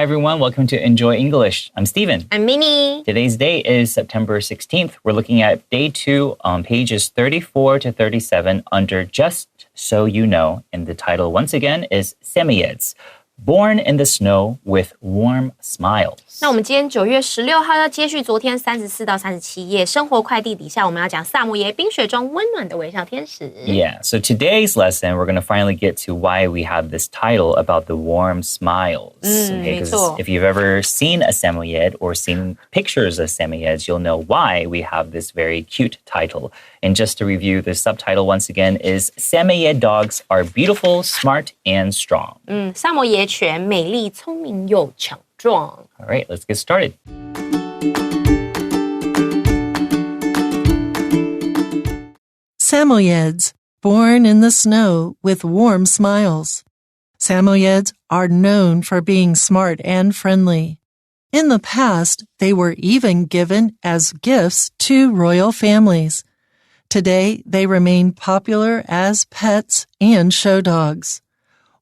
Hi, everyone. Welcome to Enjoy English. I'm Steven. I'm Minnie. Today's date is September 16th. We're looking at day 2 on pages 34 to 37 under Just So You Know. And the title, once again, is Samoyeds, Born in the Snow with Warm Smiles. 那我们今天9月16号要接续昨天34到37页生活快递底下，我们要讲萨摩耶冰雪中温暖的微笑天使。Yeah, so today's lesson, we're going to finally get to why we have this title about the warm smiles. Because if you've ever seen a Samoyed or seen pictures of Samoyeds, you'll know why we have this very cute title. And just to review, the subtitle once again is Samoyed dogs are beautiful, smart, and strong. 萨摩耶犬美丽、聪明又强壮。All right, let's get started. Samoyeds, born in the snow with warm smiles. Samoyeds are known for being smart and friendly. In the past, they were even given as gifts to royal families. Today, they remain popular as pets and show dogs.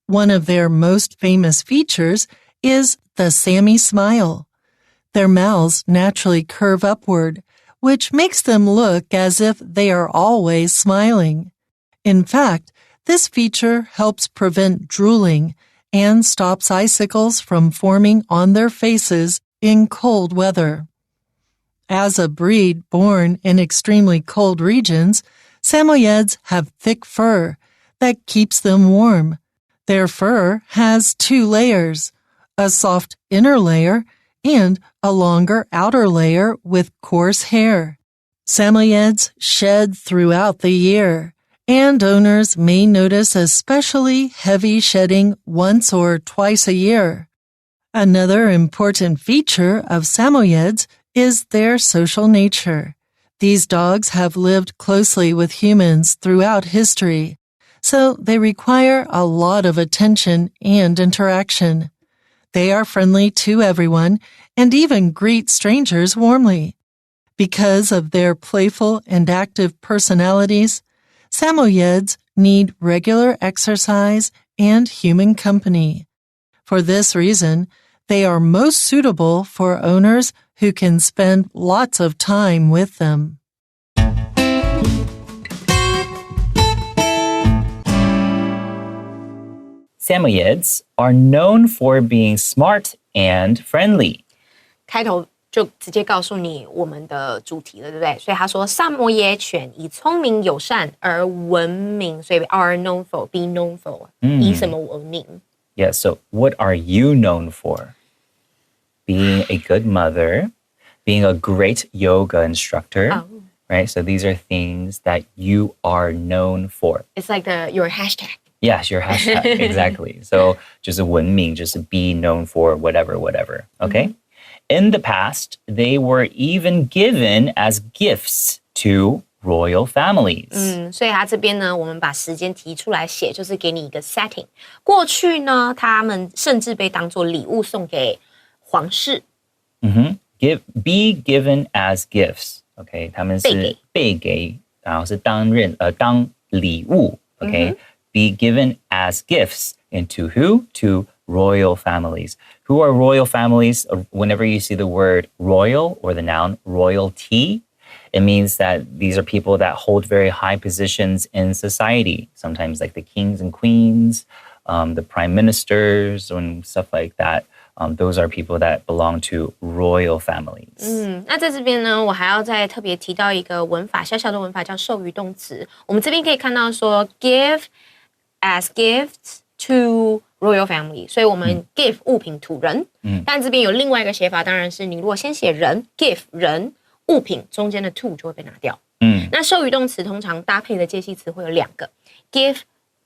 One of their most famous features is the Sammy smile. Their mouths naturally curve upward, which makes them look as if they are always smiling. In fact, this feature helps prevent drooling and stops icicles from forming on their faces in cold weather. As a breed born in extremely cold regions, Samoyeds have thick fur that keeps them warm. Their fur has 2 layers, a soft inner layer and a longer outer layer with coarse hair. Samoyeds shed throughout the year, and owners may notice especially heavy shedding once or twice a year. Another important feature of Samoyeds is their social nature. These dogs have lived closely with humans throughout history, so they require a lot of attention and interaction. They are friendly to everyone and even greet strangers warmly. Because of their playful and active personalities, Samoyeds need regular exercise and human company. For this reason, they are most suitable for owners who can spend lots of time with them. Samoyeds are known for being smart and friendly. 开头就直接告诉你我们的主题了，对不对？所以他说萨摩耶犬以聪明友善而闻名，所以 are known for, be known for，以什么闻名？ Yeah, so what are you known for? Being a good mother, being a great yoga instructor, right? So these are things that you are known for. It's like your hashtag. Yes, your hashtag, exactly. So 就是闻名, just be known for whatever, okay? In the past, they were even given as gifts to royal families. 所以他这边呢，我们把时间提出来写，就是给你一个 setting。过去呢，他们甚至被当作礼物送给皇室。Be given as gifts. Okay, 他们是被给，然后是当礼物。Okay, be given as gifts into who? To royal families. Who are royal families? Whenever you see the word royal or the noun royalty, it means that these are people that hold very high positions in society. Sometimes like the kings and queens, the prime ministers and stuff like that. Those are people that belong to royal families. 那在这边呢，我还要再特别提到一个文法，小小的文法叫授予动词。我们这边可以看到说 give as gifts to royal family， 所以我们 give 物品 to 人，但这边有另外一个写法，当然是你如果先写人 give 人物品，中间的 to 就会被拿掉。那授予动词通常搭配的介系词会有2个 ，give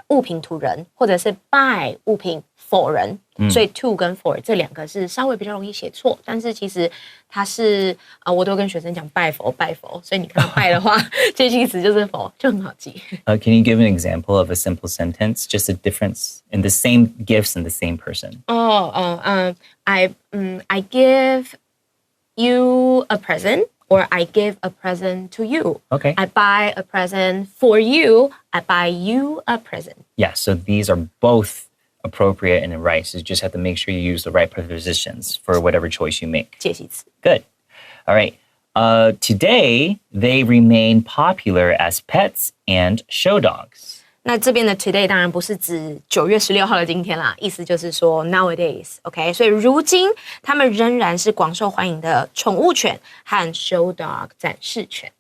物品 to 人，或者是 by 物品 for 人，所以 to 跟 for 这2个是稍微比较容易写错，但是其实它是我都跟学生讲 by for， 所以你看到 by 的话，介系词就是 for， 就很好记。Can you give an example of a simple sentence, just a difference in the same gifts in the same person? I give you a present. Or I give a present to you. Okay. I buy a present for you. I buy you a present. Yeah, so these are both appropriate and right. So you just have to make sure you use the right prepositions for whatever choice you make. 介系词 Good. All right. Today, they remain popular as pets and show dogs. 那这边的 today 当然不是指9月16号的今天啦，意思就是说 nowadays，OK，、所以如今他们仍然是广受欢迎的宠物犬和 show dog 展示犬。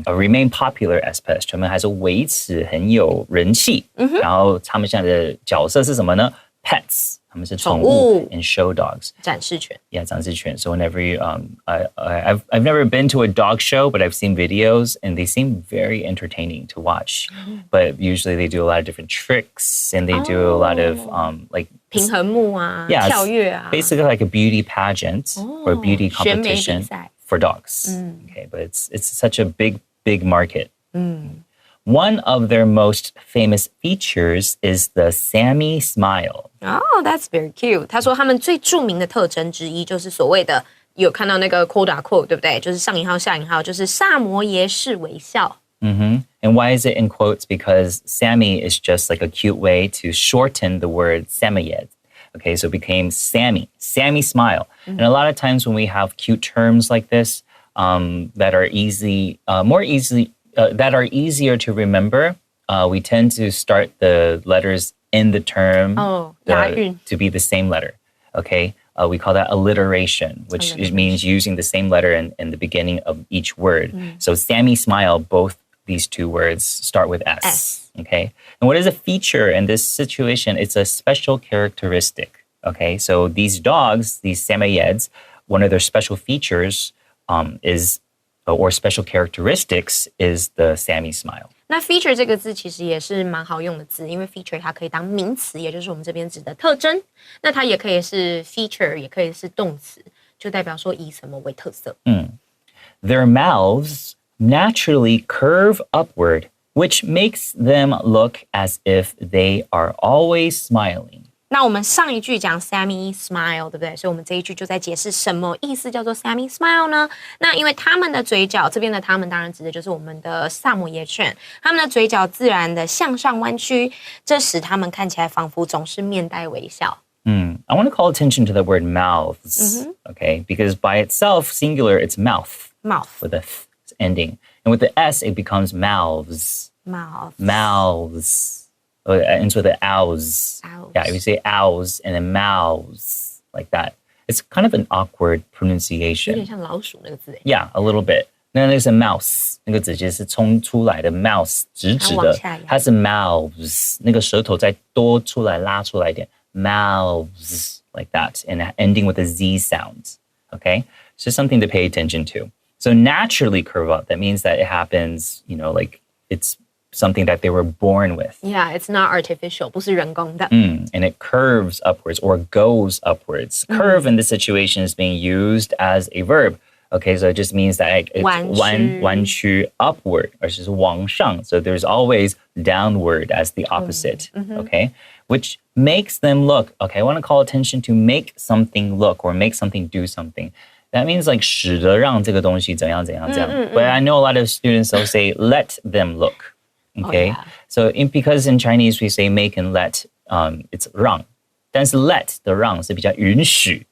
Remain popular as pets. 他们还是维持很有人气。然后他们现在的角色是什么呢？ Pets. 他们是宠物 and show dogs. 展示犬。Yeah, 展示犬. So whenever you, I've never been to a dog show, but I've seen videos and they seem very entertaining to watch. But usually they do a lot of different tricks and they do a lot of like 平衡木啊， yeah, 跳跃啊 basically like a beauty pageant or a beauty 选美比 competition 赛 for dogs. Okay, but it's such a big market. One of their most famous features is the Sammy smile. Oh, that's very cute. 他说他们最著名的特征之一就是所谓的有看到那个 quote unquote 对不对？就是上引号下引号，就是萨摩耶式微笑。And why is it in quotes? Because Sammy is just like a cute way to shorten the word Samoyed. Okay, so it became Sammy smile. And a lot of times when we have cute terms like this that are that are easier to remember, we tend to start the letters in the term to be the same letter. Okay, we call that alliteration, which means using the same letter in the beginning of each word. So Sammy smile, both these two words start with S. Okay, and what is a feature in this situation? It's a special characteristic. Okay, so these dogs, these Samoyeds, one of their special features or special characteristics is the Sammy smile. 那 feature 这个字其实也是蛮好用的字，因为 feature 它可以当名词，也就是我们这边指的特征。那它也可以是 feature， 也可以是动词，就代表说以什么为特色。Their mouths naturally curve upward, which makes them look as if they are always smiling. 那我们上一句讲 Sammy smile， 对不对？所以我们这一句就在解释什么意思叫做 Sammy smile 呢？那因为他们的嘴角，这边的他们当然指的就是我们的萨摩耶犬，他们的嘴角自然的向上弯曲，这使他们看起来仿佛总是面带微笑。I want to call attention to the word mouths, okay? Because by itself, singular, it's mouth. Mouth with a th ending. And with the S, it becomes mouths. Mouths. It ends with the owls. Yeah, if you say owls and then mouths, like that. It's kind of an awkward 有 pronunciation. 点像老鼠那个字。Yeah, a little bit. 那个是 mouse， 那个直接是冲出来的 mouse， 直直的，它是 mouths， 那个舌头再多出来拉出来一点 mouths like that, and ending with a Z sound. Okay, so something to pay attention to. So naturally curve up, that means that it happens, like it's something that they were born with. Yeah, it's not artificial, 不是人工的。And it curves upwards or goes upwards. Curve in this situation is being used as a verb. Okay, so it just means that it's 弯曲 upward, or 是往上. So there's always downward as the opposite. Okay, which makes them look. Okay, I want to call attention to make something look or make something do something. That means like 使得让这个东西怎样怎样怎样. But I know a lot of students will say let them look. Okay, so because in Chinese we say make and let, it's 让，但是 let 的让是比较允许，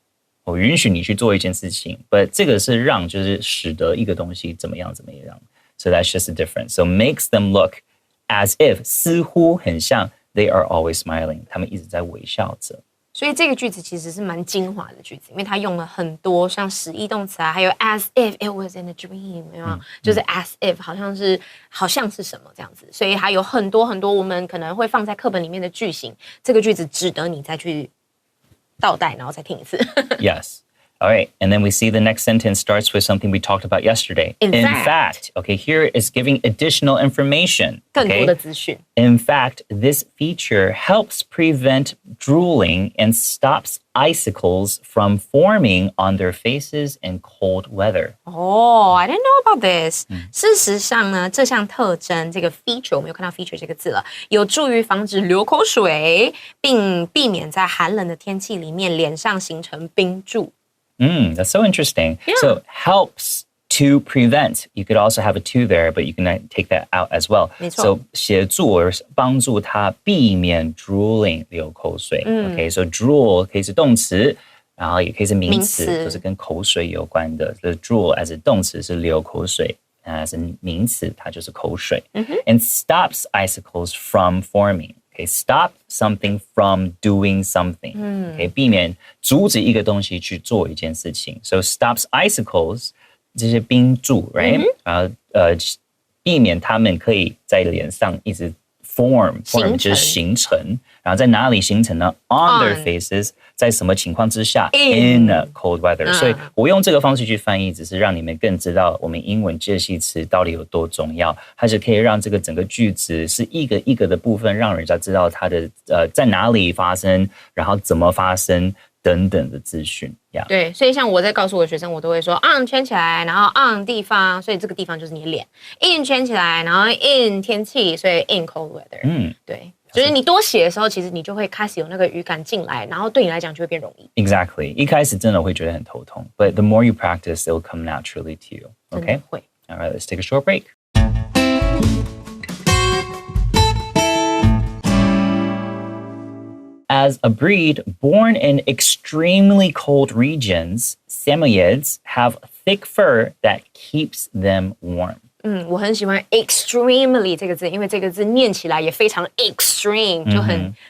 我允许你去做一件事情， but 这个是让，就是使得一个东西怎么样怎么样。So that's just a difference. So makes them look as if 似乎很像 they are always smiling， 他们一直在微笑着。所以这个句子其实是蛮精华的句子，因为它用了很多像实义动词啊，还有 as if it was in a dream， 有没有？就是 as if 好像是什么这样子，所以还有很多很多我们可能会放在课本里面的句型，这个句子值得你再去倒带，然后再听一次。Yes. All right, and then we see the next sentence starts with something we talked about yesterday. In fact. Okay, here is giving additional information. 更多的资讯。In fact, this feature helps prevent drooling and stops icicles from forming on their faces in cold weather. Oh, I didn't know about this. 事实上呢，这项特征，这个 feature， 我们有看到 feature 这个字了，有助于防止流口水，并避免在寒冷的天气里面脸上形成冰柱。That's so interesting. Yeah. So helps To prevent, you could also have a to there, but you can take that out as well. 没错。 So 协助或帮助他避免 drooling 流口水。Okay, so drool 可以是动词，然后也可以是名词，名词就是跟口水有关的。The drool as a 动词是流口水。as a 名词，它就是口水。And stops icicles from forming. Okay, stop something from doing something. Okay, 避免阻止一个东西去做一件事情。So stops icicles 这些冰柱 ，right？然后避免它们可以在脸上一直 form 就是形成，然后在哪里形成呢 ？On their faces， 在什么情况之下 ？In cold weather。所以我用这个方式去翻译，只是让你们更知道我们英文介系词到底有多重要，它是可以让这个整个句子是一个一个的部分，让人家知道它的在哪里发生，然后怎么发生。等等的资讯 ，yeah. 对，所以像我在告诉我的学生，我都会说 on 圈起来，然后 on 地方，所以这个地方就是你的脸 ，in 圈起来，然后 in 天气，所以 in cold weather。对，就是你多写的时候，其实你就会开始有那个语感进来，然后对你来讲就会变容易。Exactly， 一开始真的会觉得很头痛 ，but the more you practice, it will come naturally to you. Okay， 会。All right, let's take a short break. As a breed born in extremely cold regions, Samoyeds have thick fur that keeps them warm. 我很喜欢 extremely 这个字，因为这个字念起来也非常 extreme， 就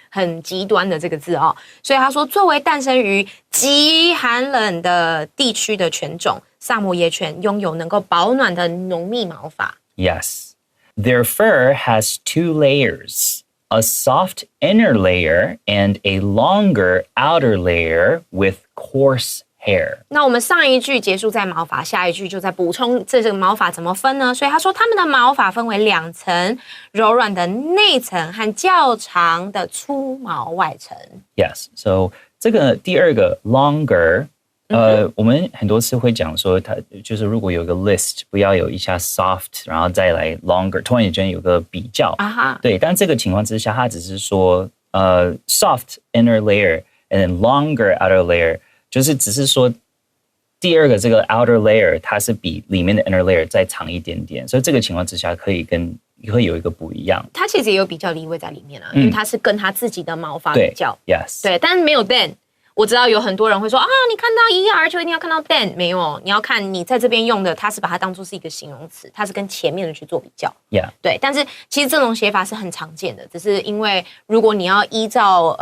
很极端的这个字哦。所以他说，作为诞生于极寒冷的地区的犬种，萨摩耶犬拥有能够保暖的浓密毛发。Yes, their fur has 2 layers. A soft inner layer and a longer outer layer with coarse hair. 那我们上一句结束在毛发，下一句就在补充这个毛发怎么分呢？所以他说他们的毛发分为2层，柔软的内层和较长的粗毛外层。Yes, so 这个第二个 longer。我们很多次会讲说，它就是如果有个 list， 不要有一下 soft， 然后再来 longer， 突然间有个比较。对，但这个情况之下，它只是说soft inner layer and then longer outer layer， 就是只是说第二个这个 outer layer 它是比里面的 inner layer 再长一点点，所以这个情况之下会有一个不一样。它其实也有比较的意味在里面啊，因为它是跟它自己的毛发比较。Yes， 对，但是没有 then。我知道有很多人会说啊，你看到 er 就一定要看到 then， 没有，你要看你在这边用的，它是把它当作是一个形容词，它是跟前面的去做比较。Yeah， 对，但是其实这种写法是很常见的，只是因为如果你要依照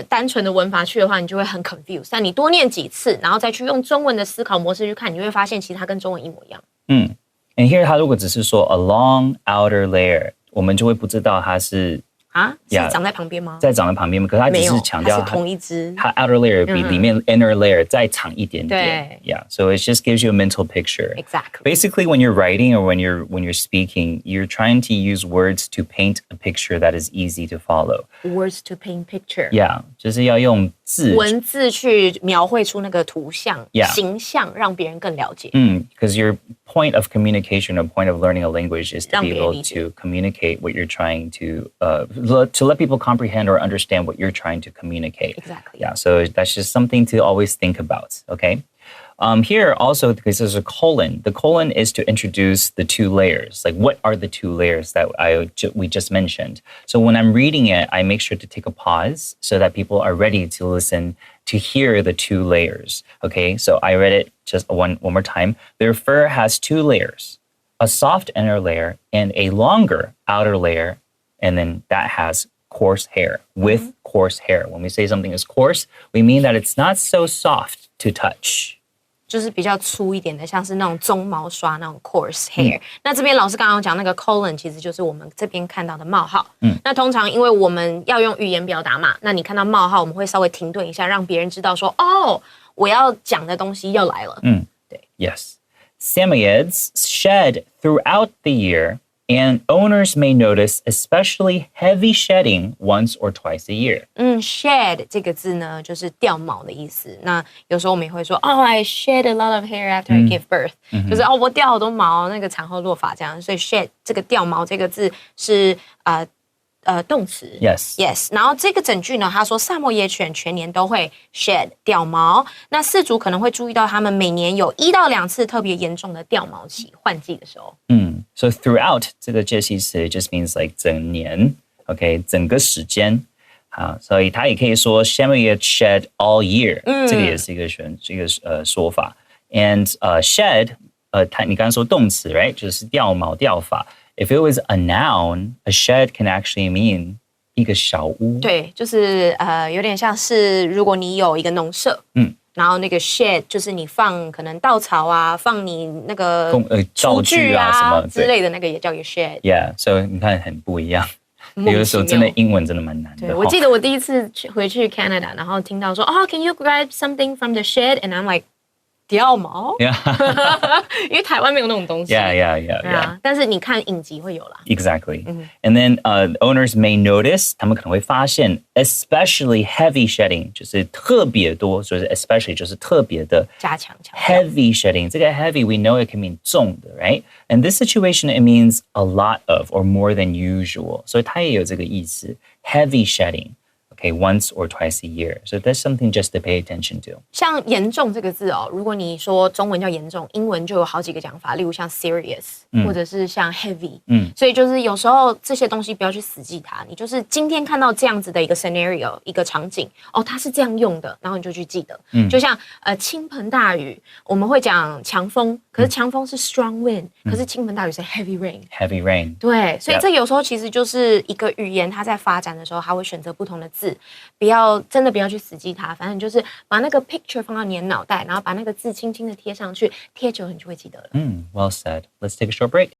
单纯的文法去的话，你就会很 confused。但你多念几次，然后再去用中文的思考模式去看，你会发现其实它跟中文一模一样。And here 它如果只是说 a long outer layer， 我们就会不知道它是。是长在旁边吗？在长在旁边，可是它只是强调它是同一只，它 outer layer 比里面 inner layer 再长一点点。对 Yeah, so it just gives you a mental picture. Exactly. Basically, when you're writing or when you're speaking, you're trying to use words to paint a picture that is easy to follow. Words to paint picture. Yeah, 就是要用文字去描绘出那个图像、形象，让别人更了解。Because your point of communication or point of learning a language is to be able to communicate what you're trying to let people comprehend or understand what you're trying to communicate. Exactly. Yeah, so that's just something to always think about, okay? Here also, because there's a colon, the colon is to introduce the 2 layers. Like, what are the 2 layers that we just mentioned? So when I'm reading it, I make sure to take a pause so that people are ready to listen to hear the 2 layers. Okay, so I read it just one more time. Their fur has 2 layers, a soft inner layer and a longer outer layer, and then that has coarse hair, with coarse hair. When we say something is coarse, we mean that it's not so soft to touch. 就是比较粗一点的，像是那种鬃毛刷那种 coarse hair。那这边老师刚刚讲那个 colon， 其实就是我们这边看到的冒号。那通常因为我们要用语言表达嘛，那你看到冒号，我们会稍微停顿一下，让别人知道说，哦，我要讲的东西要来了。对。Yes. Samoyeds shed throughout the year, and owners may notice especially heavy shedding once or twice a year. Shed 这个字呢，就是掉毛的意思。那有时候我们也会说I shed a lot of hair after I give birth，就是我掉好多毛，那个产后落发这样。所以 shed 这个掉毛这个字是动词 Yes. 然后这个整句呢，他说萨摩耶犬全年都会 shed 掉毛，那饲主可能会注意到他们每年有1到2次特别严重的掉毛期，换季的时候。So throughout 这个介系词 just means like 整年 ，OK， 整个时间。好，所以它也可以说 Samoyed shed all year，这个也是一个说法。And shed，你刚刚说动词 ，right， 就是掉毛掉发。If it was a noun, a shed can actually mean 一个小屋。对，就是有点像是如果你有一个农舍，然后那个 shed 就是你放可能稻草啊，放你那个道具啊什么之类的那个也叫一个 shed。Yeah，so 你看很不一样。有的时候真的英文真的蛮难的。对，我记得我第一次回去 Canada， 然后听到说can you grab something from the shed? And I'm like 掉毛，因为台湾没有那种东西。Yeah. 但是你看影集会有啦。Exactly. And then owners may notice， 他们可能会发现 especially heavy shedding， 就是特别多，所以 especially 就是特别的加强。heavy shedding， 这个 heavy we know it can mean 重的 right? And this situation it means a lot of or more than usual， 所以它也有这个意思 heavy shedding。Okay, once or twice a year. So that's something just to pay attention to. 像严重这个字如果你说中文叫严重，英文就有好几个讲法，例如像 serious，或者是像 heavy。所以就是有时候这些东西不要去死记它，你就是今天看到这样子的一个 scenario， 一个场景，它是这样用的，然后你就去记得。就像倾盆大雨，我们会讲强风，可是强风是 strong wind，可是倾盆大雨是 heavy rain。Heavy rain。对，所以这有时候其实就是一个语言，它在发展的时候，它会选择不同的字。真的不要去死记它，反正就是把那个 picture 放到你的脑袋，然后把那个字轻轻的贴上去，贴久了你就会记得了。Well said. Let's take a short break.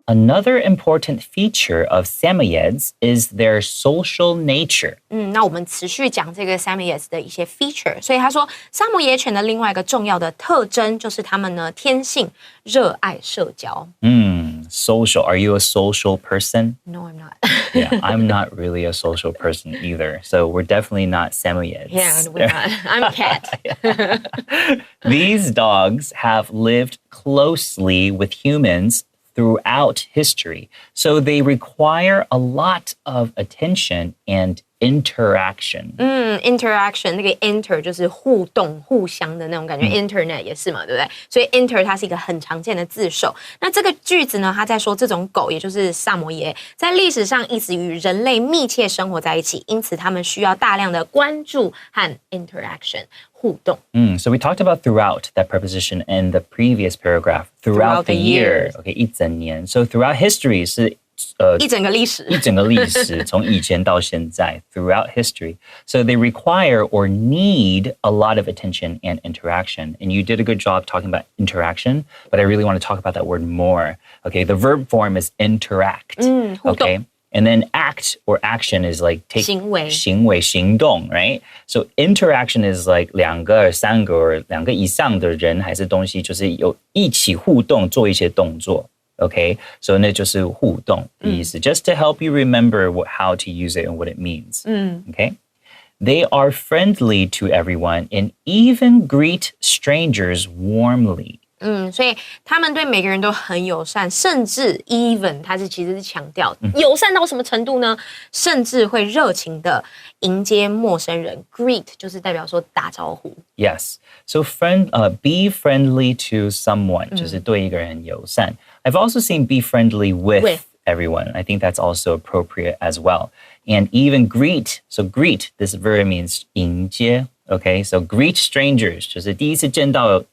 Another important feature of Samoyeds is their social nature. 那我们持续讲这个 Samoyeds 的一些 feature， 所以他说萨摩耶犬的另外一个重要的特征就是他们呢天性热爱社交。Social. Are you a social person? No, I'm not. Yeah, I'm not really a social person either. So we're definitely not Samoyeds. Yeah, we're not. I'm a cat. These dogs have lived closely with humans throughout history. So they require a lot of attention and interaction. Interaction 那个 enter 就是互动、互相的那种感觉。Internet 也是嘛，对不对？所以 enter 它是一个很常见的字首。那这个句子呢，它在说这种狗，也就是萨摩耶，在历史上一直与人类密切生活在一起，因此它们需要大量的关注和 interaction 互动。So we talked about throughout that preposition in the previous paragraph. Throughout the year. Okay, 一整年. So throughout history 是一整个历史从以前到现在 throughout history. So they require or need a lot of attention and interaction. And you did a good job talking about interaction, but I really want to talk about that word more. Okay, the verb form is interact. Okay. And then act or action is like take 行动 right? So interaction is like 2个、3个 or 2个以上的人还是东西，就是有一起互动做一些动作。Okay, so 那就是互动的意思。Just to help you remember how to use it and what it means. Okay, they are friendly to everyone and even greet strangers warmly. 所以他们对每个人都很友善，甚至 even 它其实是强调友善到什么程度呢？甚至会热情的迎接陌生人。Greet 就是代表说打招呼。Yes, so be friendly to someone 就是对一个人很友善。I've also seen be friendly with everyone. I think that's also appropriate as well. And even greet. So greet, this verb means 迎接。Okay, so greet strangers 就是第一次见到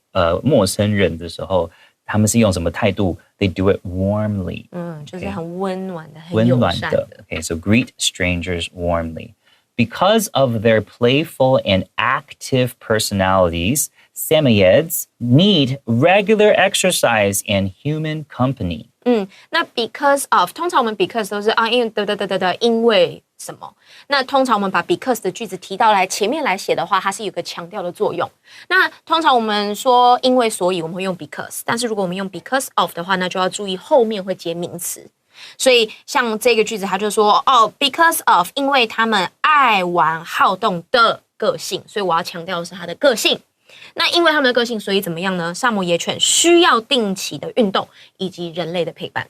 陌生人的时候，他们是用什么态度 ？They do it warmly. 就是很温暖的，很友善的。Okay, so greet strangers warmly. Because of their playful and active personalities, Samoyeds need regular exercise and human company. 那 because of 通常我们 because 都是因为什么？那通常我们把 because 的句子提到来前面来写的话，它是有个强调的作用。那通常我们说因为所以我们会用 because， 但是如果我们用 because of 的话，那就要注意后面会接名词。所以像这个句子，他就说because of 因为他们爱玩好动的个性，所以我要强调的是他的个性。那因为他们的个性，所以怎么样呢？萨摩耶犬需要定期的运动以及人类的陪伴。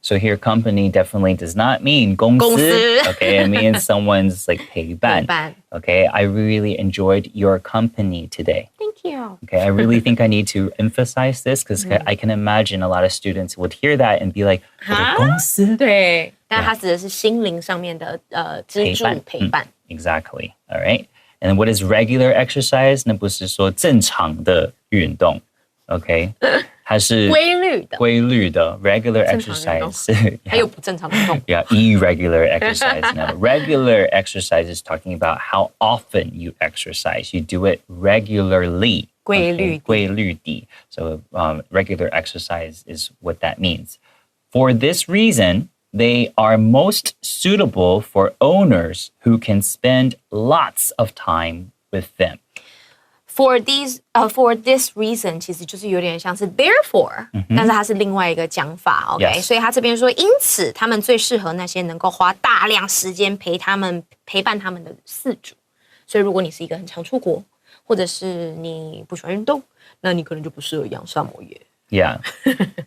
So here, company definitely does not mean 公司. Okay, it means someone's like 陪伴. Okay, I really enjoyed your company today. Thank you. Okay, I really think I need to emphasize this because I can imagine a lot of students would hear that and be like, 公司? 对，但它指的是心灵上面的支柱陪伴。Exactly. All right. And what is regular exercise? 那不是说正常的运动 ，OK？ 它是规律的 regular exercise 还有不正常的运动 Yeah, irregular exercise. Now, regular exercise is talking about how often you exercise. You do it regularly. 规律地 So regular exercise is what that means. For this reason, they are most suitable for owners who can spend lots of time with them. For this reason 其实就是有点像是 therefore，但是它是另外一个讲法 ，OK？ Yes. 所以他这边说，因此他们最适合那些能够花大量时间陪伴他们的饲主。所以如果你是一个很常出国，或者是你不喜欢运动，那你可能就不适合养萨摩耶。Yeah.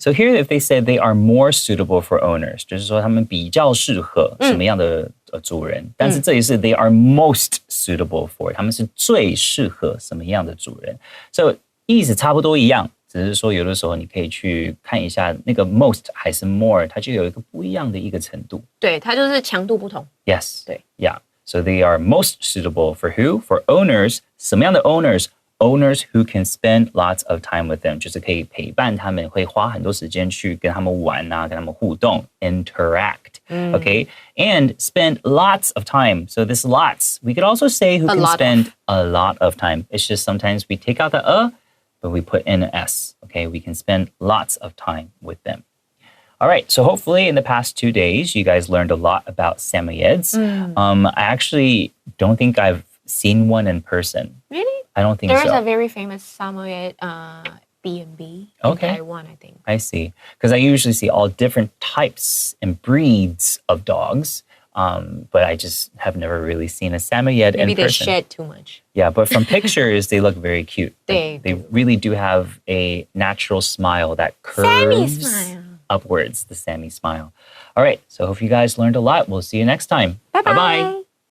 So here, if they said they are more suitable for owners, 就是说他们比较适合什么样的主人。但是这里是 they are most suitable for， 他们是最适合什么样的主人。So 意思差不多一样，只是说有的时候你可以去看一下那个 most 还是 more， 它就有一个不一样的一个程度。对，它就是强度不同。Yes. 对。Yeah. So they are most suitable for who? For owners. 什么样的 owners?Owners who can spend lots of time with them 就是可以陪伴他们，会花很多时间去跟他们玩啊，跟他们互动 interact. Okay? And spend lots of time. So this lots, we could also say who can spend a lot of time. It's just sometimes we take out the but we put in an s. Okay? We can spend lots of time with them. All right, so hopefully in the past 2 days, you guys learned a lot about Samoyeds. I actually don't think I've seen one in person. Really? I don't think so. There's a very famous Samoyed B&B in Taiwan, I think. I see. Because I usually see all different types and breeds of dogs, but I just have never really seen a Samoyed in person. Maybe they shed too much. Yeah, but from pictures, they look very cute. They really do have a natural smile that curves Sammy smile. Upwards, the Sammy smile. All right, so hope you guys learned a lot. We'll see you next time. Bye-bye.